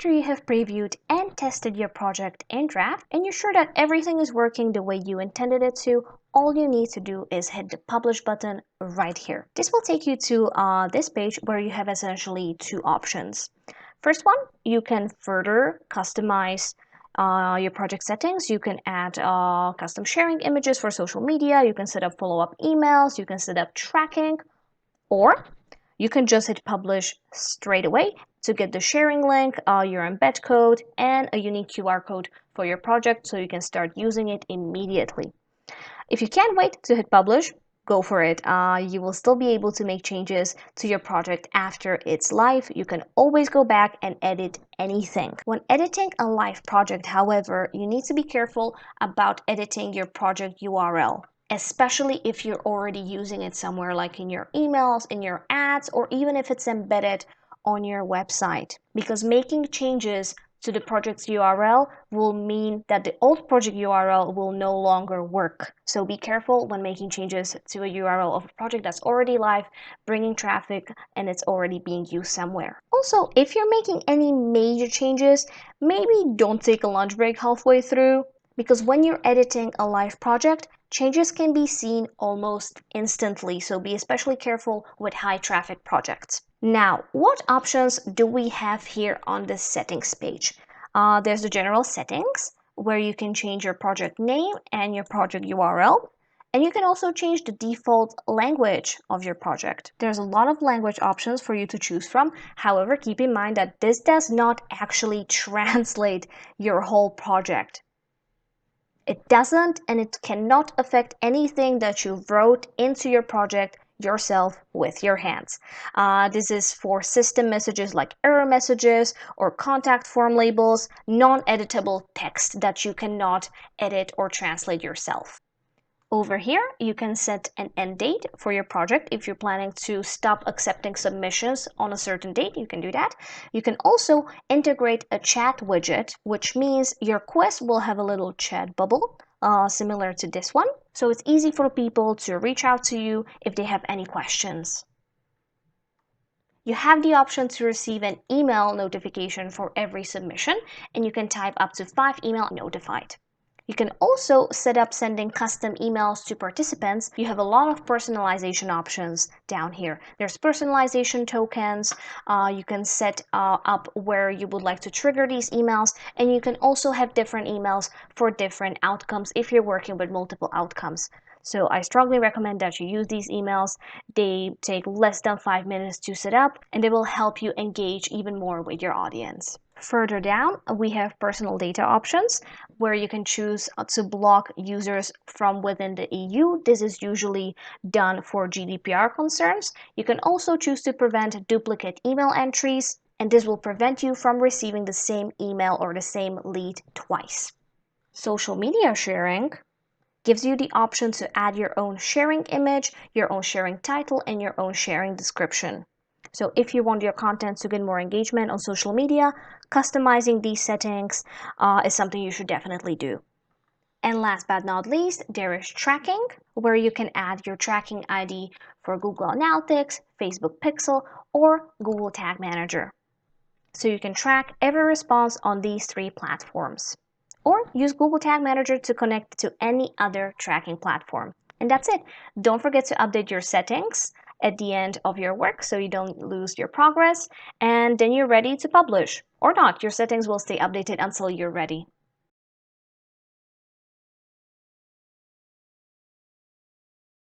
after you have previewed and tested your project in draft and you're sure that everything is working the way you intended it to, all you need to do is hit the publish button right here. This will take you to this page where you have essentially two options. First one, you can further customize your project settings. You can add custom sharing images for social media. You can set up follow-up emails. You can set up tracking, or you can just hit publish straight away to get the sharing link, your embed code, and a unique QR code for your project so you can start using it immediately. If you can't wait to hit publish, go for it. You will still be able to make changes to your project after it's live. You can always go back and edit anything. When editing a live project, however, you need to be careful about editing your project URL, especially if you're already using it somewhere like in your emails, in your ads, or even if it's embedded on your website. Because making changes to the project's URL will mean that the old project URL will no longer work. So be careful when making changes to a URL of a project that's already live, bringing traffic, and it's already being used somewhere. Also, if you're making any major changes, maybe don't take a lunch break halfway through, because when you're editing a live project, changes can be seen almost instantly, so be especially careful with high traffic projects. Now, what options do we have here on this settings page? There's the general settings, where you can change your project name and your project URL. And you can also change the default language of your project. There's a lot of language options for you to choose from. However, keep in mind that this does not actually translate your whole project. It doesn't, and it cannot affect anything that you wrote into your project yourself with your hands. This is for system messages like error messages or contact form labels, non-editable text that you cannot edit or translate yourself. Over here, you can set an end date for your project. If you're planning to stop accepting submissions on a certain date, you can do that. You can also integrate a chat widget, which means your quest will have a little chat bubble, similar to this one. So it's easy for people to reach out to you if they have any questions. You have the option to receive an email notification for every submission, and you can type up to 5 emails notified. You can also set up sending custom emails to participants. You have a lot of personalization options down here. There's personalization tokens. You can set up where you would like to trigger these emails, and you can also have different emails for different outcomes if you're working with multiple outcomes. So I strongly recommend that you use these emails. They take less than 5 minutes to set up, and they will help you engage even more with your audience. Further down, we have personal data options, where you can choose to block users from within the EU. This is usually done for GDPR concerns. You can also choose to prevent duplicate email entries, and this will prevent you from receiving the same email or the same lead twice. Social media sharing gives you the option to add your own sharing image, your own sharing title, and your own sharing description. So if you want your content to get more engagement on social media, customizing these settings is something you should definitely do. And last but not least, there is tracking, where you can add your tracking ID for Google Analytics, Facebook Pixel, or Google Tag Manager. So you can track every response on these 3 platforms. Or use Google Tag Manager to connect to any other tracking platform. And that's it. Don't forget to update your settings at the end of your work so you don't lose your progress, and then you're ready to publish. Or not, your settings will stay updated until you're ready.